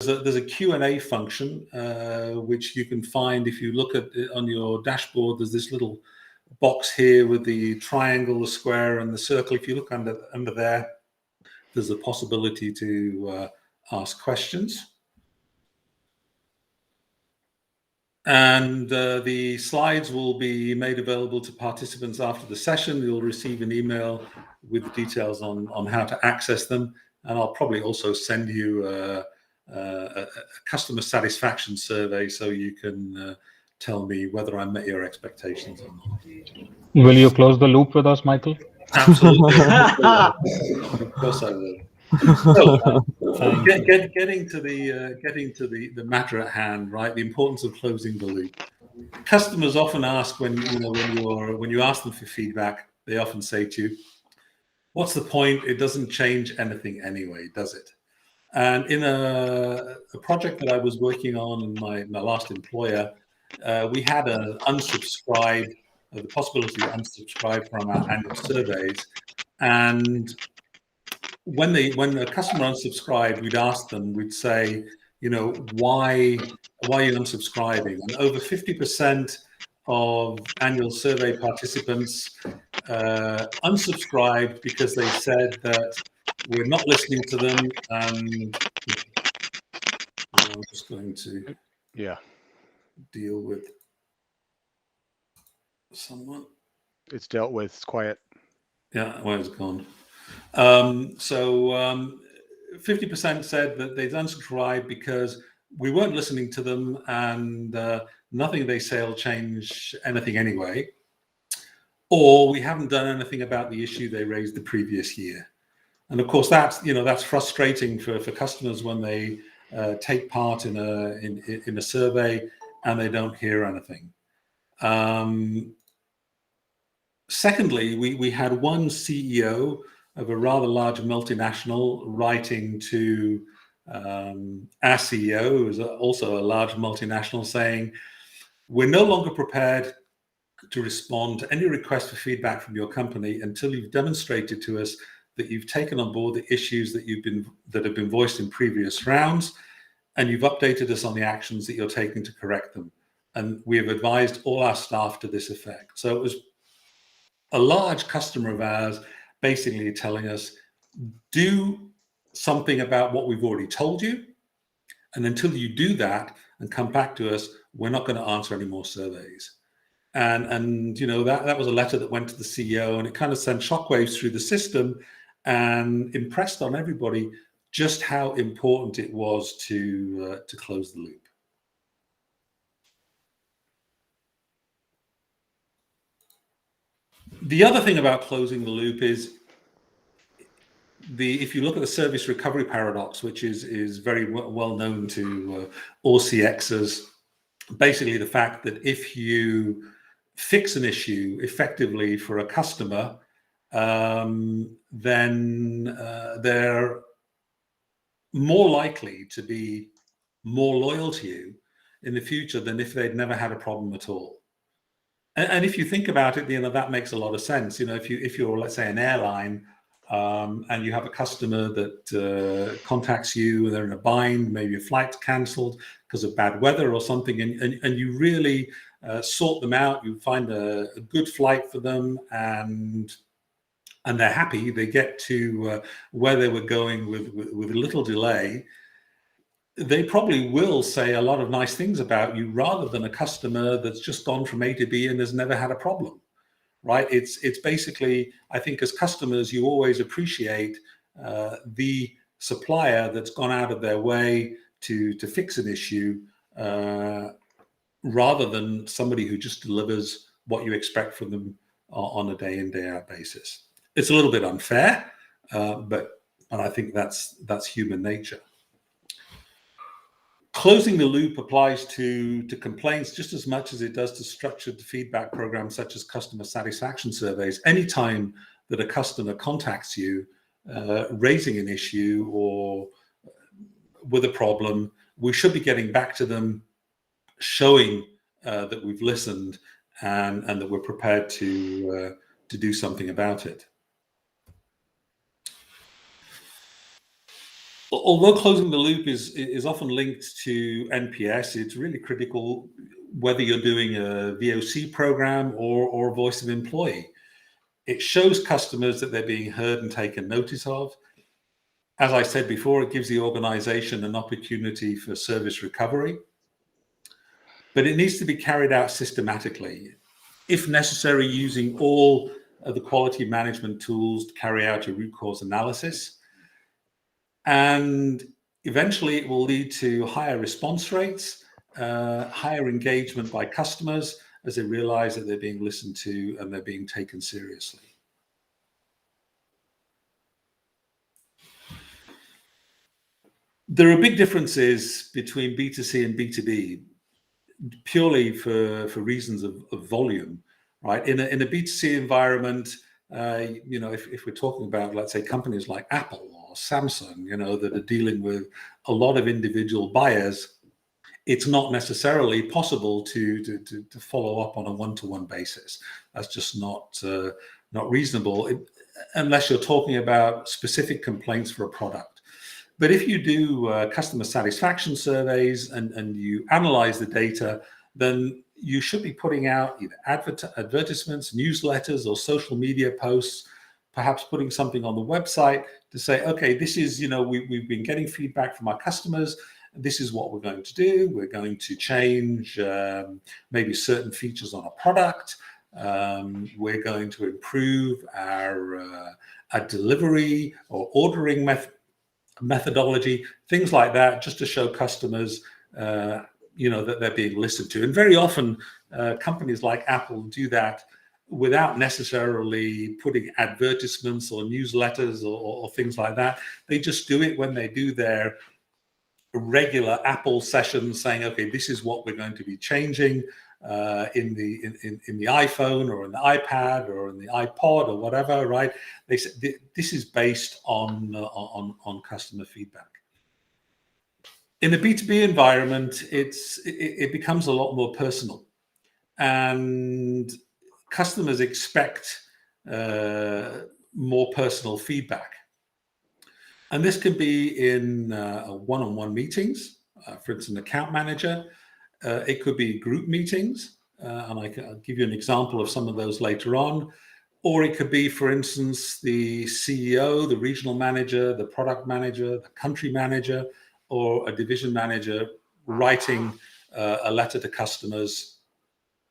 there's a Q&A function, which you can find if you look at it on your dashboard. There's this little box here with the triangle, the square, and the circle. If you look under there, there's a possibility to ask questions. And the slides will be made available to participants after the session. You'll receive an email with details on how to access them. And I'll probably also send you a customer satisfaction survey so you can tell me whether I met your expectations or not. Will you close the loop with us, Michael? Absolutely. Of course I will. So, getting to the matter at hand, right? The importance of closing the loop. Customers often ask when you ask them for feedback, they often say to you, "What's the point? It doesn't change anything anyway, does it?" And in a project that I was working on in my last employer, we had an unsubscribe, the possibility to unsubscribe from our annual surveys, and when a customer unsubscribed, we'd ask them, we'd say, why are you unsubscribing? And over 50% of annual survey participants unsubscribed because they said that we're not listening to them, and I'm just going to deal with someone. It's dealt with. It's quiet. Yeah, well, it's gone. So 50% said that they'd unsubscribed because we weren't listening to them, and nothing they say will change anything anyway, or we haven't done anything about the issue they raised the previous year. And of course, that's frustrating for customers when they take part in a survey and they don't hear anything. Secondly, we had one CEO of a rather large multinational writing to our CEO, who is also a large multinational, saying, "We're no longer prepared to respond to any request for feedback from your company until you've demonstrated to us that you've taken on board the issues that have been voiced in previous rounds, and you've updated us on the actions that you're taking to correct them. And we have advised all our staff to this effect." So it was a large customer of ours basically telling us, do something about what we've already told you, and until you do that and come back to us, we're not going to answer any more surveys. And that was a letter that went to the CEO, and it kind of sent shockwaves through the system and impressed on everybody just how important it was to close the loop. The other thing about closing the loop is if you look at the service recovery paradox, which is very well known to all CXers, basically the fact that if you fix an issue effectively for a customer, then they're more likely to be more loyal to you in the future than if they'd never had a problem at all. And if you think about it, that makes a lot of sense. If you're, let's say, an airline, and you have a customer that contacts you, and they're in a bind, maybe a flight's cancelled because of bad weather or something, and you really sort them out, you find a good flight for them, and they're happy, they get to where they were going with a little delay, they probably will say a lot of nice things about you, rather than a customer that's just gone from A to B and has never had a problem, right? It's basically, I think as customers, you always appreciate the supplier that's gone out of their way to fix an issue, rather than somebody who just delivers what you expect from them on a day in, day out basis. It's a little bit unfair, but I think that's human nature. Closing the loop applies to complaints just as much as it does to structured feedback programs such as customer satisfaction surveys. Anytime that a customer contacts you raising an issue or with a problem, we should be getting back to them, showing that we've listened and that we're prepared to do something about it. Although closing the loop is often linked to NPS, it's really critical whether you're doing a VOC program or voice of employee. It shows customers that they're being heard and taken notice of. As I said before, it gives the organization an opportunity for service recovery, but it needs to be carried out systematically, if necessary, using all of the quality management tools to carry out a root cause analysis. And eventually it will lead to higher response rates, higher engagement by customers as they realize that they're being listened to and they're being taken seriously. There are big differences between B2C and B2B, purely for reasons of volume, right? In a B2C environment, if we're talking about, let's say, companies like Apple or Samsung, that are dealing with a lot of individual buyers, it's not necessarily possible to follow up on a one-to-one basis. That's just not reasonable, unless you're talking about specific complaints for a product. But if you do customer satisfaction surveys and you analyze the data, then you should be putting out either advertisements, newsletters, or social media posts, perhaps putting something on the website to say, okay, this is, we've been getting feedback from our customers. This is what we're going to do. We're going to change maybe certain features on a product. We're going to improve our delivery or ordering methodology, things like that, just to show customers, that they're being listened to. And very often, companies like Apple do that without necessarily putting advertisements or newsletters or things like that. They just do it when they do their regular Apple sessions, saying, okay, this is what we're going to be changing in the iPhone or in the iPad or in the iPod or whatever, right? They said this is based on customer feedback. In a B2B environment, it becomes a lot more personal, and customers expect more personal feedback. And this can be in one-on-one meetings, for instance, an account manager. It could be group meetings, and I'll give you an example of some of those later on. Or it could be, for instance, the CEO, the regional manager, the product manager, the country manager, or a division manager writing a letter to customers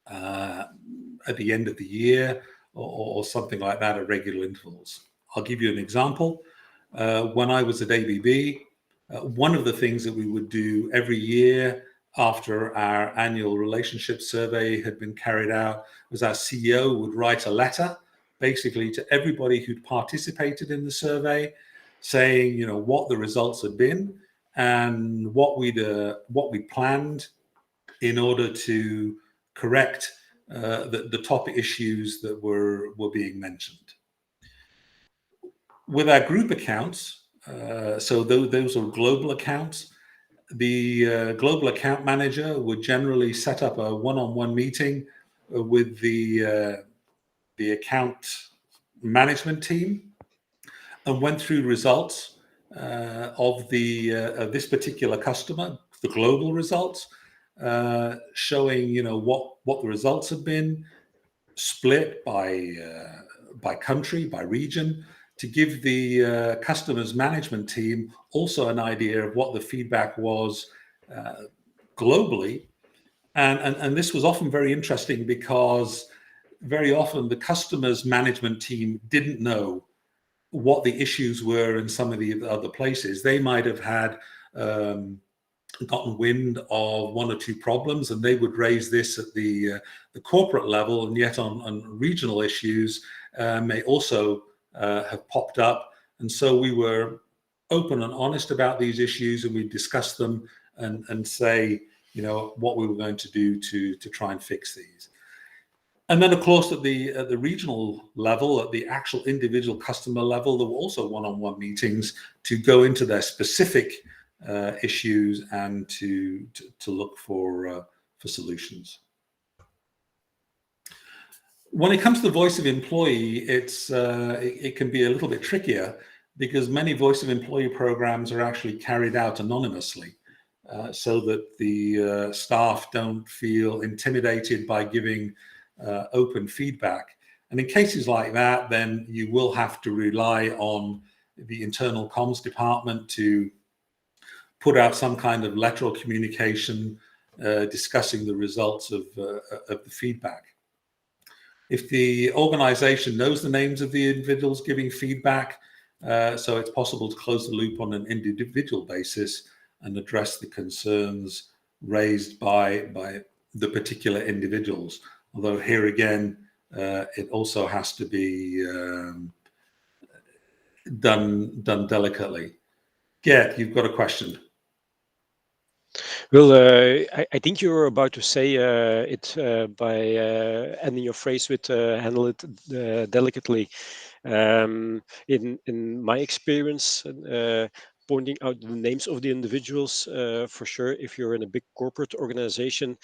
at the end of the year or something like that at regular intervals. I'll give you an example. When I was at ABB, one of the things that we would do every year after our annual relationship survey had been carried out was our CEO would write a letter basically to everybody who'd participated in the survey, saying, what the results had been and what we planned in order to correct the top issues that were being mentioned. With our group accounts, so those are global accounts, the global account manager would generally set up a one-on-one meeting with the account management team and went through results of this particular customer, the global results, showing what the results have been, split by country, by region, to give the customer's management team also an idea of what the feedback was globally. And this was often very interesting because very often the customer's management team didn't know what the issues were in some of the other places. They might have had gotten wind of one or two problems, and they would raise this at the corporate level, and yet on regional issues may also have popped up. And so we were open and honest about these issues, and we discussed them and say, what we were going to do to try and fix these. And then, of course, at the regional level, at the actual individual customer level, there were also one-on-one meetings to go into their specific issues and to look for solutions. When it comes to the voice of employee, it can be a little bit trickier because many voice of employee programs are actually carried out anonymously, so that the staff don't feel intimidated by giving open feedback. And in cases like that, then you will have to rely on the internal comms department to put out some kind of letter or communication discussing the results of the feedback. If the organization knows the names of the individuals giving feedback, so it's possible to close the loop on an individual basis and address the concerns raised by the particular individuals. Although here again, it also has to be done delicately. Gert, you've got a question. Well, I think you were about to say it by ending your phrase with handle it delicately. In my experience, pointing out the names of the individuals, for sure, if you're in a big corporate organization,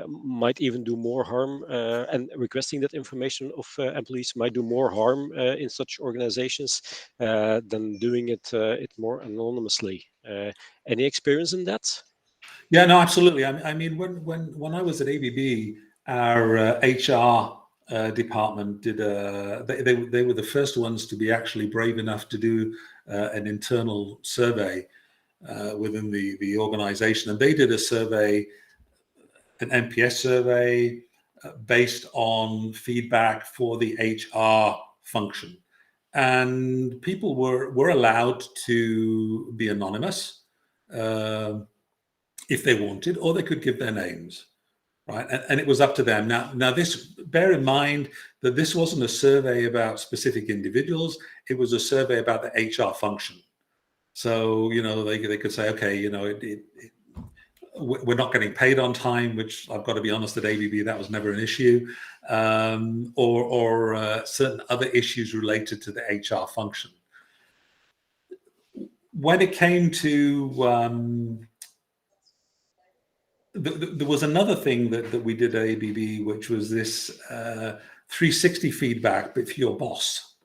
might even do more harm, and requesting that information of employees might do more harm in such organizations than doing it more anonymously. Any experience in that? Yeah, no, absolutely. I mean, when I was at ABB, our HR department did they were the first ones to be actually brave enough to do an internal survey within the organization, and they did a survey, an NPS survey, based on feedback for the HR function, and people were allowed to be anonymous if they wanted, or they could give their names. Right, and it was up to them. Now, this, bear in mind that this wasn't a survey about specific individuals. It was a survey about the HR function. So, you know, they could say, okay, you know, we're not getting paid on time, which I've got to be honest, at ABB, that was never an issue, or certain other issues related to the HR function. When it came to there was another thing that we did at ABB, which was this 360 feedback, but for your boss.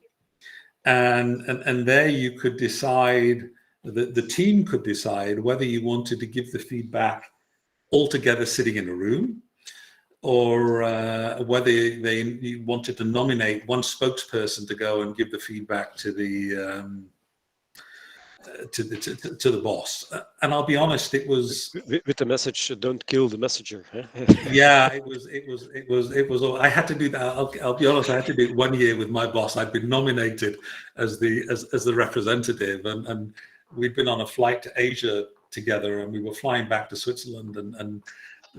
And there you could decide, the team could decide whether you wanted to give the feedback all together sitting in a room, or whether they wanted to nominate one spokesperson to go and give the feedback to the to the boss. And I'll be honest, it was with the message, don't kill the messenger. Huh? Yeah, it was. I had to do that. I'll be honest. I had to do it 1 year with my boss. I'd been nominated as the representative, and we'd been on a flight to Asia together, and we were flying back to Switzerland and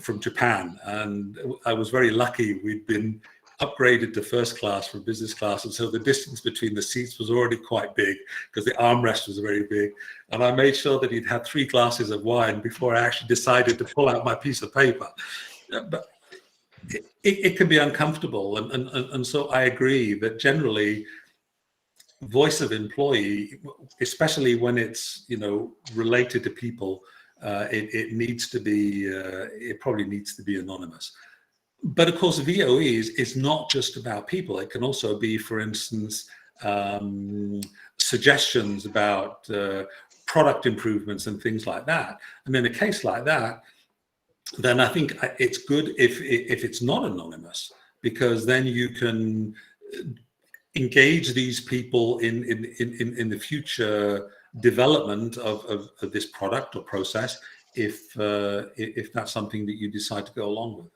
from Japan. And I was very lucky. We'd been upgraded to first class from business class, and so the distance between the seats was already quite big because the armrest was very big, and I made sure that he'd had 3 glasses of wine before I actually decided to pull out my piece of paper. But it can be uncomfortable, and so I agree that generally voice of employee, especially when it's, you know, related to people, it needs to be it probably needs to be anonymous. But of course, VOE is not just about people. It can also be, for instance, suggestions about product improvements and things like that. And in a case like that, then I think it's good if it's not anonymous, because then you can engage these people in the future development of this product or process, if that's something that you decide to go along with.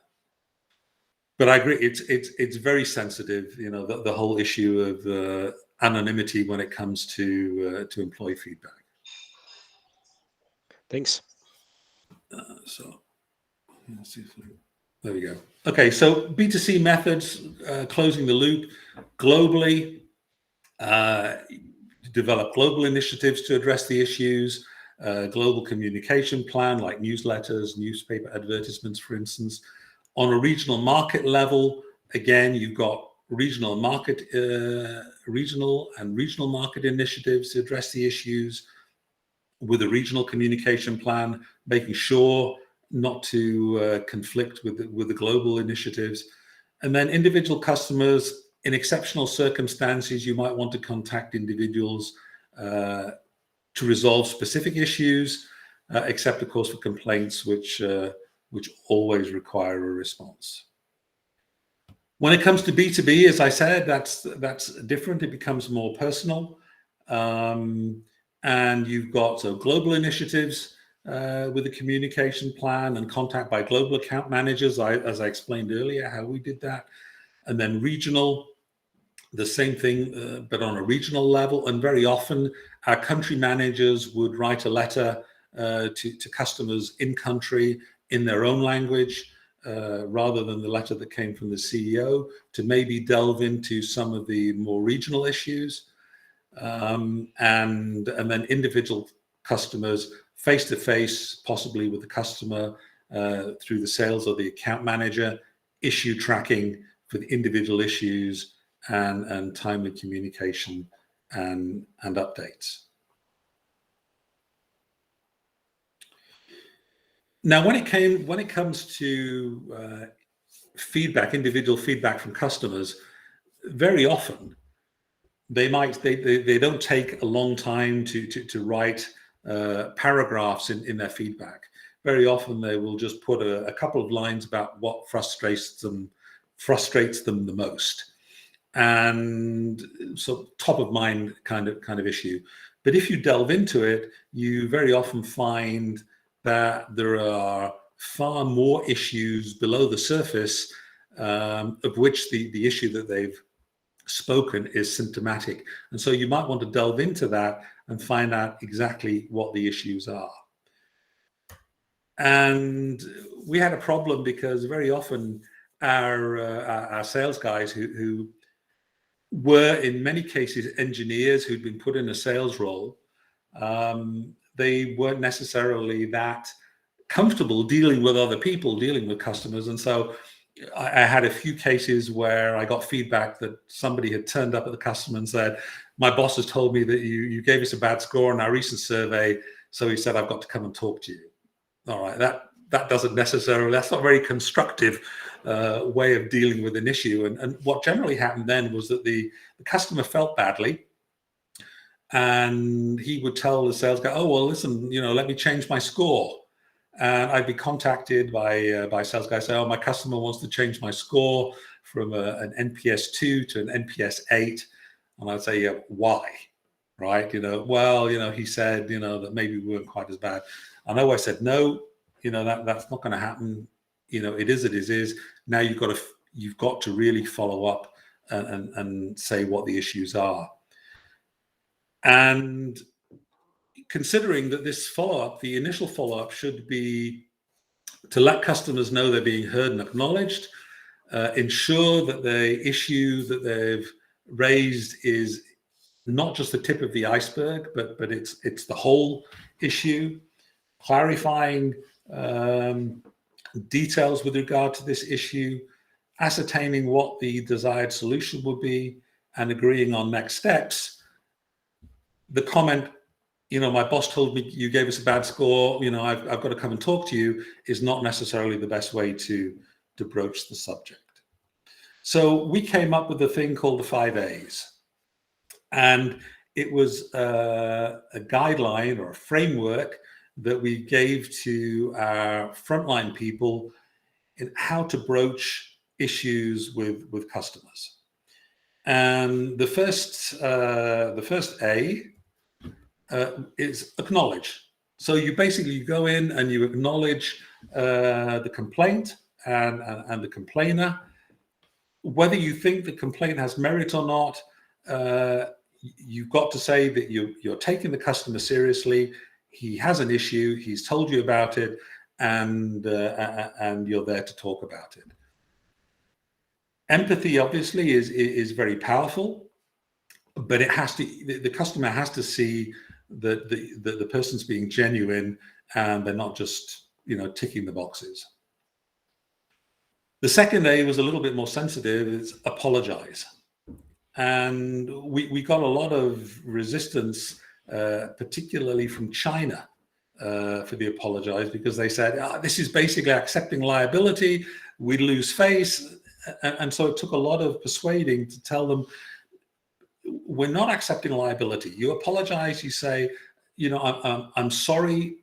But I agree, it's very sensitive, you know, the whole issue of anonymity when it comes to employee feedback. Thanks. So let's see if there we go. Okay, so B2C methods, closing the loop globally, develop global initiatives to address the issues, global communication plan like newsletters, newspaper advertisements, for instance. On a regional market level, again, you've got regional market market initiatives to address the issues with a regional communication plan, making sure not to conflict with the global initiatives. And then individual customers, in exceptional circumstances, you might want to contact individuals to resolve specific issues, except of course for complaints which always require a response. When it comes to B2B, as I said, that's different. It becomes more personal, and you've got global initiatives with the communication plan and contact by global account managers, as I explained earlier, how we did that, and then regional. The same thing, but on a regional level. And very often our country managers would write a letter to customers in country in their own language, rather than the letter that came from the CEO, to maybe delve into some of the more regional issues. And then individual customers face to face, possibly with the customer through the sales or the account manager, issue tracking for the individual issues, and timely communication and updates. Now, when it comes to feedback, individual feedback from customers, very often they don't take a long time to write paragraphs in their feedback. Very often they will just put a couple of lines about what frustrates them the most. And so top of mind kind of issue. But if you delve into it, you very often find that there are far more issues below the surface, of which the issue that they've spoken is symptomatic. And so you might want to delve into that and find out exactly what the issues are. And we had a problem because very often our sales guys who were in many cases engineers who'd been put in a sales role, they weren't necessarily that comfortable dealing with other people, dealing with customers. And so I had a few cases where I got feedback that somebody had turned up at the customer and said, my boss has told me that you gave us a bad score in our recent survey, so he said I've got to come and talk to you. All right, that doesn't necessarily, that's not a very constructive way of dealing with an issue. And what generally happened then was that the customer felt badly, and he would tell the sales guy, oh, well, listen, let me change my score. And I'd be contacted by sales guys say, oh, my customer wants to change my score from an NPS 2 to an NPS 8. And I'd say, yeah, why? Right? Well, he said, that maybe we weren't quite as bad. And I always said, no, that's not going to happen. It is. Now you've got to really follow up and say what the issues are. And considering that this follow-up, the initial follow-up, should be to let customers know they're being heard and acknowledged, ensure that the issue that they've raised is not just the tip of the iceberg, but it's the whole issue, clarifying details with regard to this issue, ascertaining what the desired solution would be, and agreeing on next steps. The comment, my boss told me you gave us a bad score, I've got to come and talk to you, is not necessarily the best way to broach the subject. So we came up with a thing called the 5 A's. And it was a guideline or a framework that we gave to our frontline people in how to broach issues with customers. And the first A is acknowledge. So you basically go in and you acknowledge the complaint and the complainer. Whether you think the complaint has merit or not, you've got to say that you're taking the customer seriously. He has an issue. He's told you about it, and you're there to talk about it. Empathy, obviously, is very powerful, but the customer has to see that the person's being genuine and they're not just ticking the boxes. The second A was a little bit more sensitive. It's apologize. And we got a lot of resistance, particularly from China, for the apologize, because they said, this is basically accepting liability, we'd lose face. And so it took a lot of persuading to tell them, we're not accepting liability. You apologize, you say, you know, I'm sorry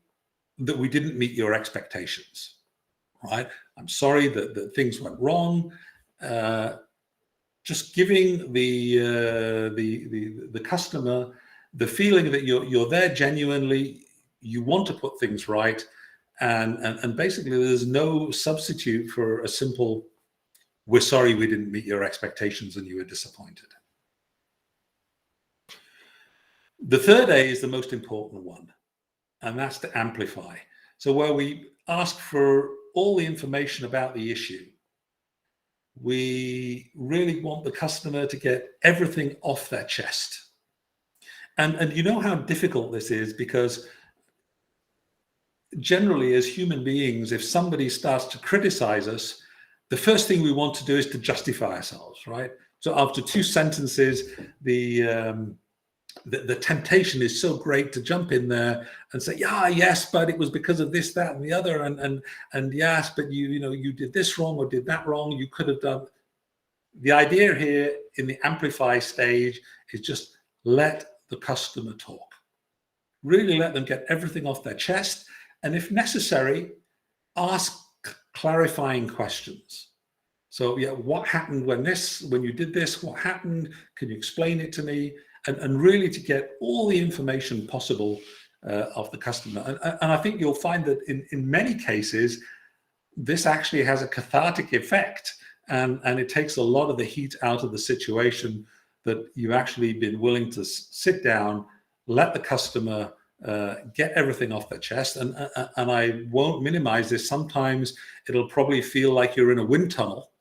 that we didn't meet your expectations, right? I'm sorry that things went wrong. Just giving the customer the feeling that you're there genuinely, you want to put things right, and basically there's no substitute for a simple, we're sorry we didn't meet your expectations and you were disappointed. The third A is the most important one, and that's to amplify. So where we ask for all the information about the issue, we really want the customer to get everything off their chest. And you know how difficult this is, because generally as human beings, if somebody starts to criticize us, the first thing we want to do is to justify ourselves, right? So after 2 sentences, the temptation is so great to jump in there and say, yeah, yes, but it was because of this, that, and the other, and yes, but you did this wrong or did that wrong. You could have done. The idea here in the amplify stage is just let the customer talk. Really let them get everything off their chest, and if necessary, ask clarifying questions. So yeah, what happened when you did this? What happened? Can you explain it to me? And really to get all the information possible of the customer. And I think you'll find that in many cases, this actually has a cathartic effect, and it takes a lot of the heat out of the situation, that you've actually been willing to sit down, let the customer get everything off their chest. And I won't minimize this. Sometimes it'll probably feel like you're in a wind tunnel.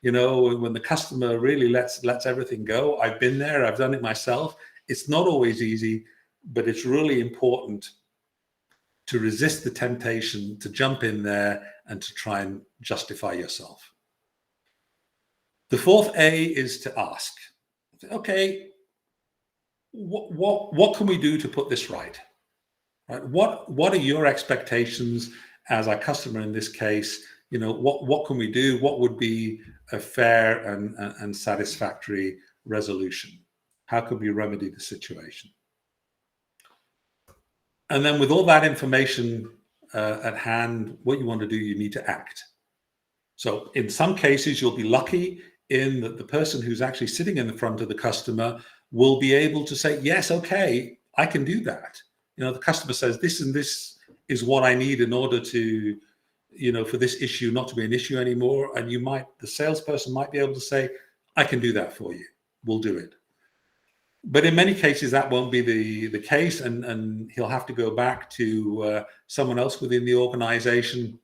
You know, when the customer really lets everything go. I've been there, I've done it myself. It's not always easy, but it's really important to resist the temptation to jump in there and to try and justify yourself. The fourth A is to ask. Okay, what can we do to put this right? Right? What are your expectations as our customer in this case? You know, what can we do? What would be a fair and satisfactory resolution? How could we remedy the situation? And then with all that information at hand, what you want to do, you need to act. So in some cases, you'll be lucky in that the person who's actually sitting in the front of the customer will be able to say, yes, okay, I can do that. You know, the customer says, this and this is what I need in order to, you know, for this issue not to be an issue anymore. And the salesperson might be able to say, I can do that for you. We'll do it. But in many cases, that won't be the case. And he'll have to go back to someone else within the organization.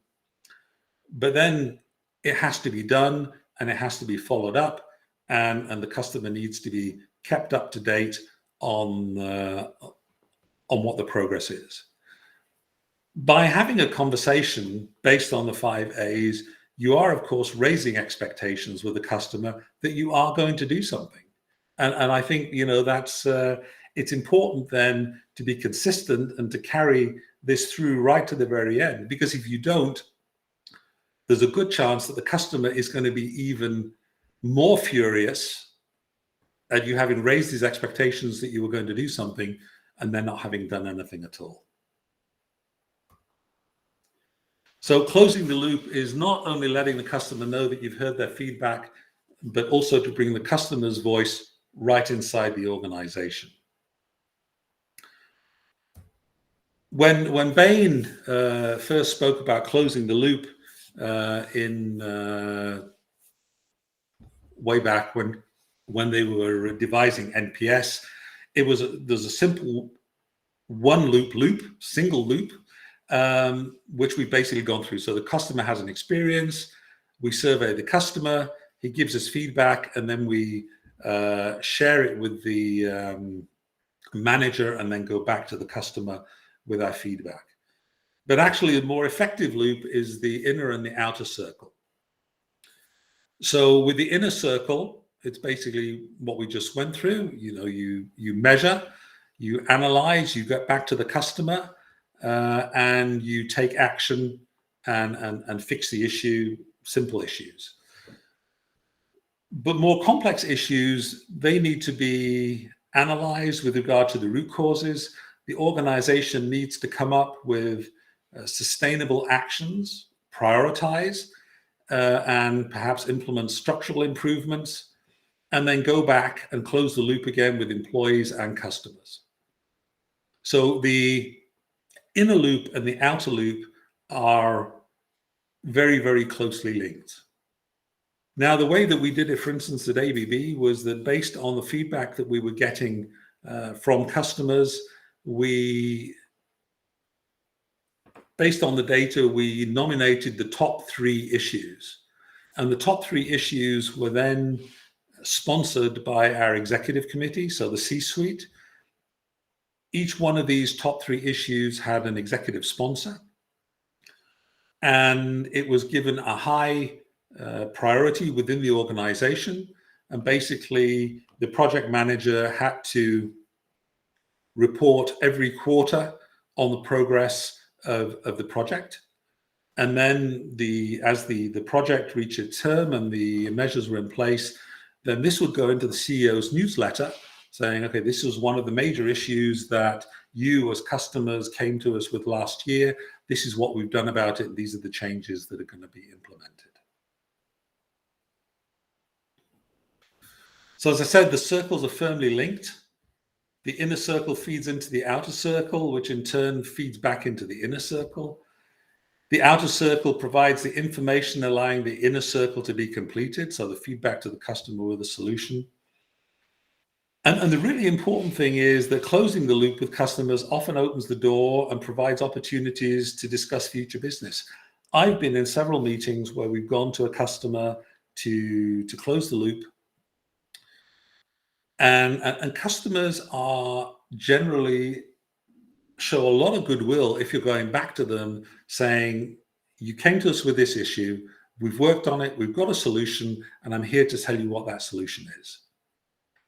But then it has to be done, and it has to be followed up. And the customer needs to be kept up to date on what the progress is. By having a conversation based on the 5 A's, you are, of course, raising expectations with the customer that you are going to do something. And I think, you know, that's it's important then to be consistent and to carry this through right to the very end. Because if you don't, there's a good chance that the customer is going to be even more furious at you having raised these expectations that you were going to do something and then not having done anything at all. So closing the loop is not only letting the customer know that you've heard their feedback, but also to bring the customer's voice right inside the organization. When Bain first spoke about closing the loop way back when they were devising NPS, there's a simple single loop, which we've basically gone through. So the customer has an experience, we survey the customer, he gives us feedback, and then we share it with the manager and then go back to the customer with our feedback. But actually a more effective loop is the inner and the outer circle. So with the inner circle, it's basically what we just went through. You know, you measure, you analyze, you get back to the customer, and you take action and fix the issue, simple issues. But more complex issues, they need to be analyzed with regard to the root causes. The organization needs to come up with sustainable actions, prioritize, and perhaps implement structural improvements, and then go back and close the loop again with employees and customers. So the inner loop and the outer loop are very, very closely linked. Now, the way that we did it, for instance, at ABB, was that based on the feedback that we were getting from customers, based on the data, we nominated the top 3 issues. And the top 3 issues were then sponsored by our executive committee, so the C-suite. Each one of these top 3 issues had an executive sponsor, and it was given a high priority within the organization. And basically, the project manager had to report every quarter on the progress of the project. And then as the project reached its term and the measures were in place, then this would go into the CEO's newsletter saying, okay, this was one of the major issues that you as customers came to us with last year. This is what we've done about it. These are the changes that are going to be implemented. So as I said, the circles are firmly linked. The inner circle feeds into the outer circle, which in turn feeds back into the inner circle. The outer circle provides the information allowing the inner circle to be completed, so the feedback to the customer with a solution. And the really important thing is that closing the loop with customers often opens the door and provides opportunities to discuss future business. I've been in several meetings where we've gone to a customer to close the loop. And customers are generally show a lot of goodwill if you're going back to them saying, you came to us with this issue, we've worked on it, we've got a solution, and I'm here to tell you what that solution is.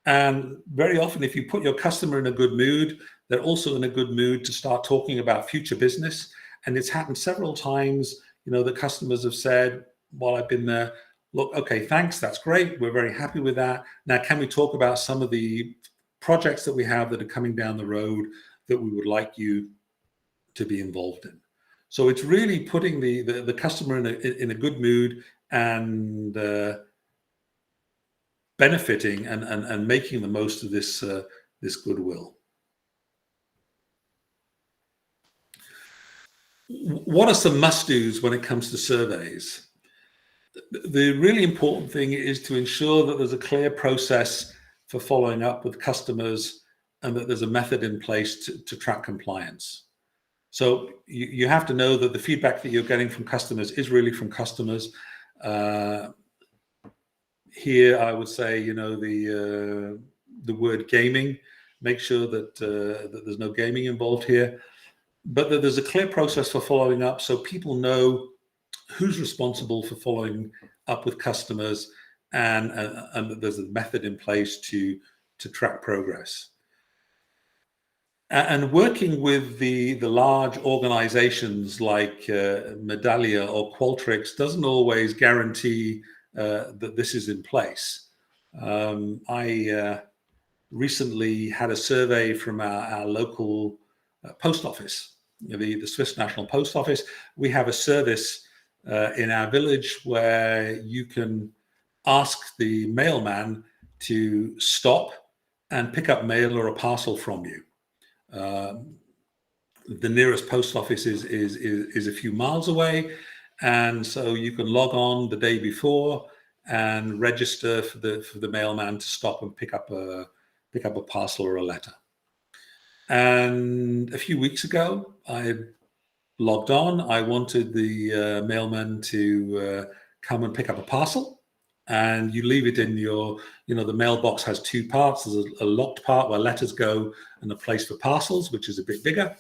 And very often, if you put your customer in a good mood, they're also in a good mood to start talking about future business. And it's happened several times, the customers have said, while I've been there, look, okay, thanks, that's great, we're very happy with that. Now, can we talk about some of the projects that we have that are coming down the road that we would like you to be involved in? So it's really putting the customer in a good mood and benefiting and making the most of this goodwill. What are some must-dos when it comes to surveys? The really important thing is to ensure that there's a clear process for following up with customers and that there's a method in place to track compliance. So you have to know that the feedback that you're getting from customers is really from customers. Here, I would say, the word gaming, make sure that there's no gaming involved here, but that there's a clear process for following up so people know who's responsible for following up with customers and that there's a method in place to track progress. And working with the large organizations like Medallia or Qualtrics doesn't always guarantee that this is in place. I recently had a survey from our local post office, the Swiss National Post Office. We have a service in our village where you can ask the mailman to stop and pick up mail or a parcel from you. The nearest post office is a few miles away, and so you can log on the day before and register for the mailman to stop and pick up a parcel or a letter. And a few weeks ago, I logged on. I wanted the mailman to come and pick up a parcel, and you leave it in your, the mailbox has 2 parts. There's a locked part where letters go and a place for parcels, which is a bit bigger.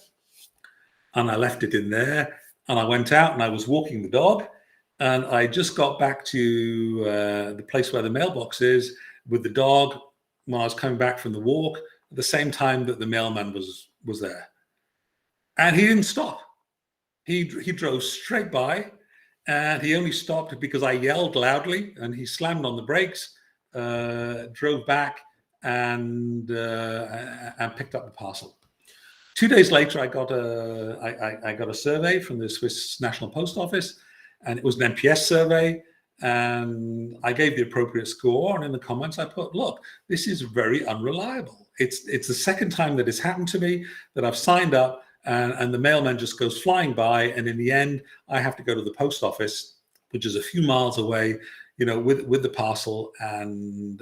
And I left it in there, and I went out and I was walking the dog, and I just got back to the place where the mailbox is with the dog when I was coming back from the walk at the same time that the mailman was there. And he didn't stop. He drove straight by, and he only stopped because I yelled loudly, and he slammed on the brakes, drove back and picked up the parcel. 2 days later, I got a survey from the Swiss National Post Office, and it was an NPS survey. And I gave the appropriate score, and in the comments I put, look, this is very unreliable. It's the second time that it's happened to me, that I've signed up and the mailman just goes flying by, and in the end I have to go to the post office, which is a few miles away, with the parcel and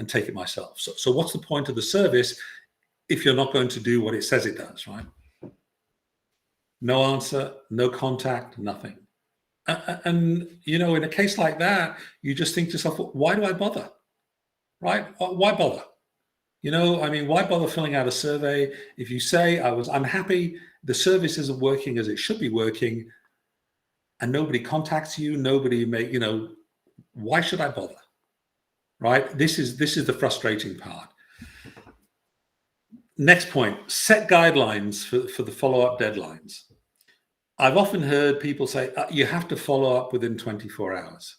take it myself. So what's the point of the service if you're not going to do what it says it does, right? No answer, no contact, nothing. And in a case like that, you just think to yourself, why do I bother? Right? Why bother? Why bother filling out a survey if you say I was unhappy, the service isn't working as it should be working, and nobody contacts you, why should I bother? Right? This is the frustrating part. Next point, set guidelines for the follow-up deadlines. I've often heard people say, you have to follow up within 24 hours.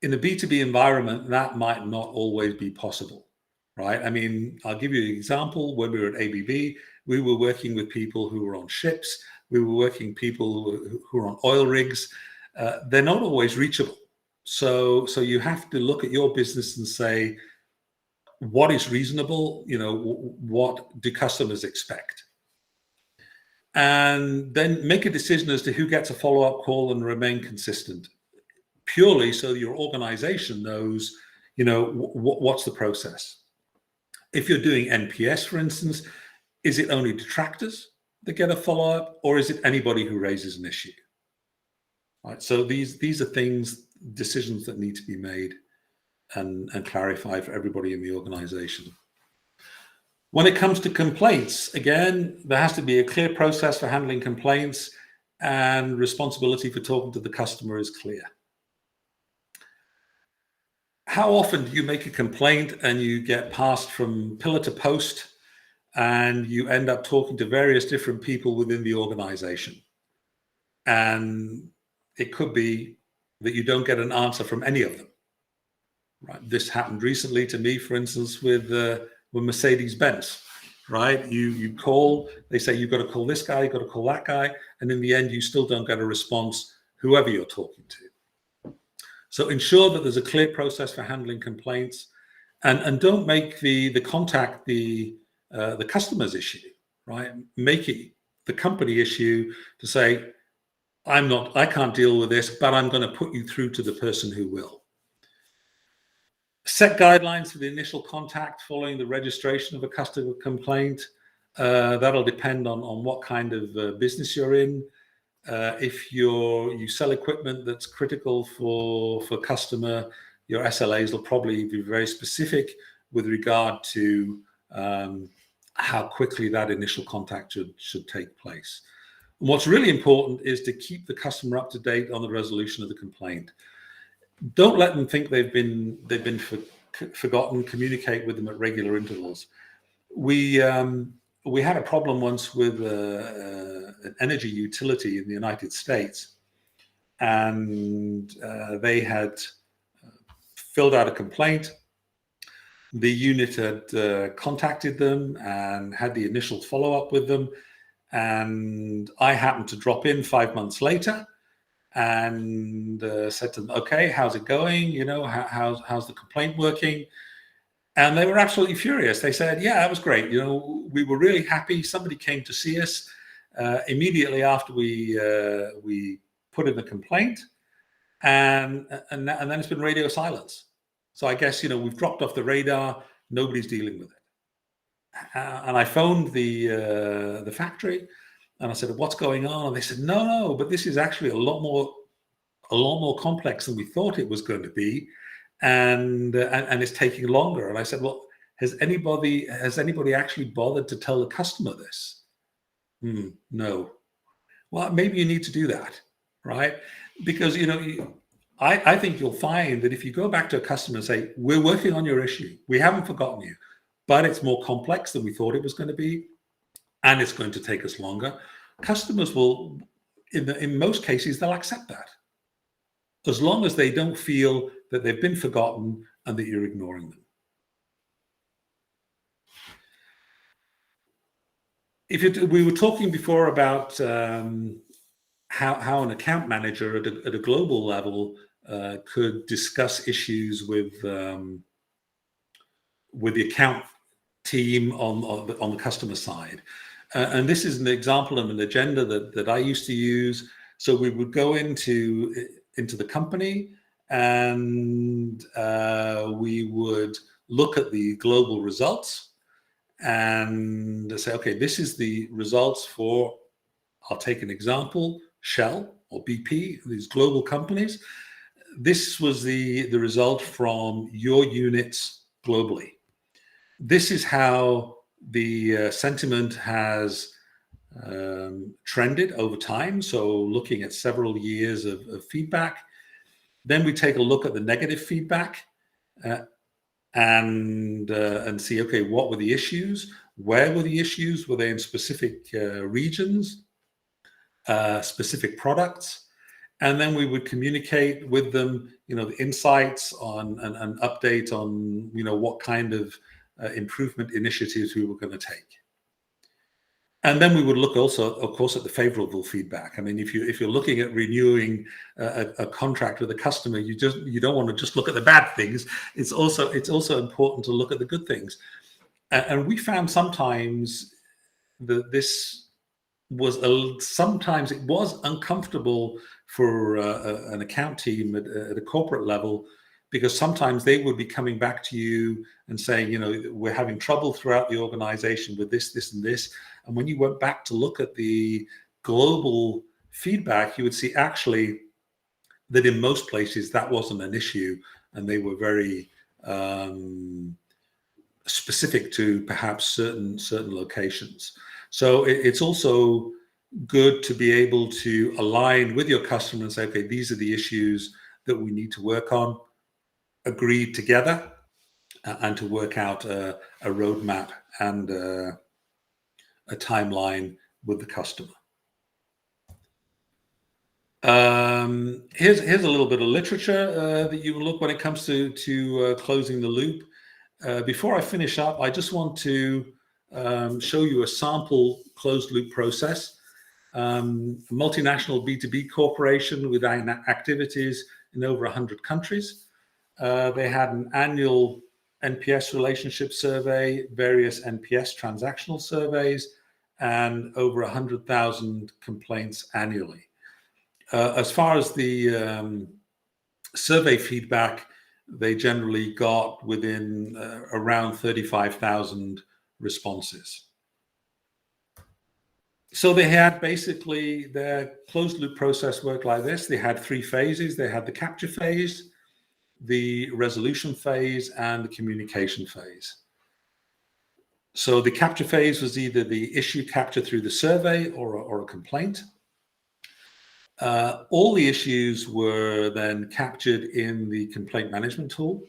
In a B2B environment, that might not always be possible, right? I'll give you an example. When we were at ABB, we were working with people who were on ships. We were working with people who were on oil rigs. They're not always reachable. So you have to look at your business and say, what is reasonable? What do customers expect? And then make a decision as to who gets a follow-up call and remain consistent, purely so your organization knows, what's the process. If you're doing NPS, for instance, is it only detractors that get a follow-up, or is it anybody who raises an issue? Right. So these are decisions that need to be made and clarified for everybody in the organization. When it comes to complaints, again, there has to be a clear process for handling complaints, and responsibility for talking to the customer is clear. How often do you make a complaint and you get passed from pillar to post and you end up talking to various different people within the organization? And it could be that you don't get an answer from any of them. Right? This happened recently to me, for instance, with Mercedes-Benz, right? You call, they say you've got to call this guy, you've got to call that guy, and in the end, you still don't get a response, whoever you're talking to. So ensure that there's a clear process for handling complaints, and don't make the contact the customer's issue, right? Make it the company issue to say, I can't deal with this, but I'm going to put you through to the person who will. Set guidelines for the initial contact following the registration of a customer complaint. That'll depend on what kind of business you're in. If you sell equipment that's critical for customer, your SLAs will probably be very specific with regard to how quickly that initial contact should take place. And what's really important is to keep the customer up to date on the resolution of the complaint. Don't let them think they've been forgotten. Communicate with them at regular intervals. We had a problem once with an energy utility in the United States, and they had filled out a complaint. The unit had contacted them and had the initial follow-up with them, and I happened to drop in 5 months later and said to them, okay, how's it going? How's the complaint working? And they were absolutely furious. They said, yeah, that was great. We were really happy. Somebody came to see us immediately after we put in the complaint, and then it's been radio silence. So I guess, we've dropped off the radar. Nobody's dealing with it. And I phoned the factory, and I said, what's going on? And they said, no, but this is actually a lot more complex than we thought it was going to be. And it's taking longer. And I said, well, has anybody actually bothered to tell the customer this? No. Well, maybe you need to do that, right? Because, I think you'll find that if you go back to a customer and say, we're working on your issue, we haven't forgotten you, but it's more complex than we thought it was going to be, and it's going to take us longer, customers will, in most cases, they'll accept that. As long as they don't feel that they've been forgotten and that you're ignoring them. We were talking before about how an account manager at a global level could discuss issues with the account team on the customer side. And this is an example of an agenda that I used to use. So we would go into the company, and we would look at the global results and say, okay, this is the results for, I'll take an example, Shell or BP, these global companies. This was the result from your units globally. This is how the sentiment has trended over time. So looking at several years of feedback. Then we take a look at the negative feedback and see, okay, what were the issues? Where were the issues? Were they in specific regions, specific products? And then we would communicate with them, the insights on an update on, what kind of improvement initiatives we were going to take. And then we would look also, of course, at the favorable feedback. I mean, if you're looking at renewing a contract with a customer, you don't want to just look at the bad things. It's also important to look at the good things. And we found sometimes that this was sometimes it was uncomfortable for an account team at a corporate level, because sometimes they would be coming back to you and saying, we're having trouble throughout the organization with this, and this. And when you went back to look at the global feedback, you would see actually that in most places that wasn't an issue, and they were very specific to perhaps certain locations. So it's also good to be able to align with your customer and say, okay, these are the issues that we need to work on, agree together, and to work out a roadmap and a timeline with the customer. Here's a little bit of literature that you can look when it comes to closing the loop. Before I finish up, I just want to show you a sample closed loop process. A multinational B2B corporation with activities in over 100 countries. They had an annual NPS relationship survey, various NPS transactional surveys, and over 100,000 complaints annually. As far as the survey feedback, they generally got within around 35,000 responses. So they had basically their closed loop process worked like this. They had 3 phases. They had the capture phase, the resolution phase, and the communication phase. So the capture phase was either the issue captured through the survey or a complaint. All the issues were then captured in the complaint management tool.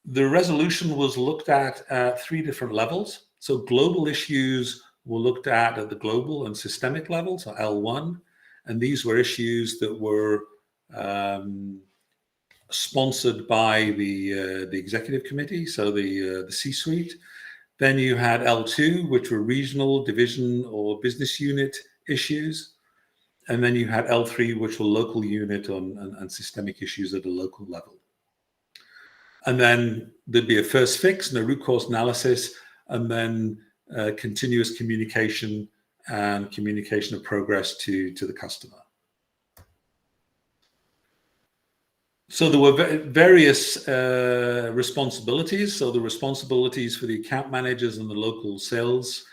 The resolution was looked at 3 different levels. So global issues were looked at the global and systemic level, so L1. And these were issues that were sponsored by the executive committee, so the C-suite. Then you had L2, which were regional, division, or business unit issues. And then you had L3, which were local unit and systemic issues at a local level. And then there'd be a first fix and a root cause analysis, and then continuous communication and communication of progress to the customer. So there were various responsibilities. So the responsibilities for the account managers and the local sales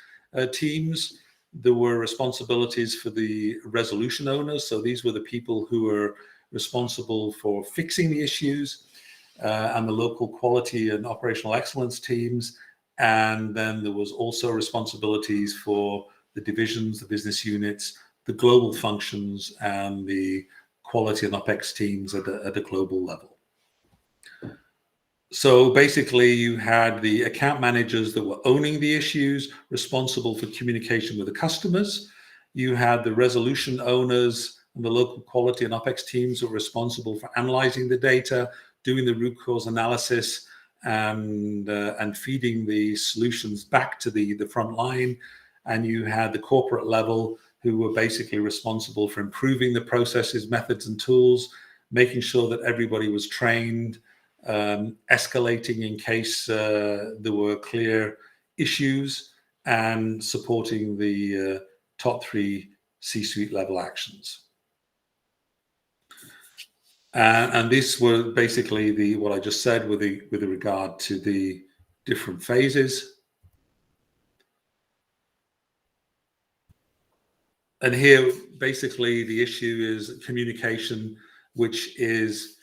teams. There were responsibilities for the resolution owners. So these were the people who were responsible for fixing the issues, and the local quality and operational excellence teams. And then there was also responsibilities for the divisions, the business units, the global functions, and the quality and OpEx teams at a global level. So basically you had the account managers that were owning the issues, responsible for communication with the customers. You had the resolution owners and the local quality and OpEx teams that were responsible for analyzing the data, doing the root cause analysis and feeding the solutions back to the front line. And you had the corporate level who were basically responsible for improving the processes, methods, and tools, making sure that everybody was trained, escalating in case there were clear issues, and supporting the top 3 C-suite level actions. And these were basically what I just said with regard to the different phases. And here, basically, the issue is communication, which is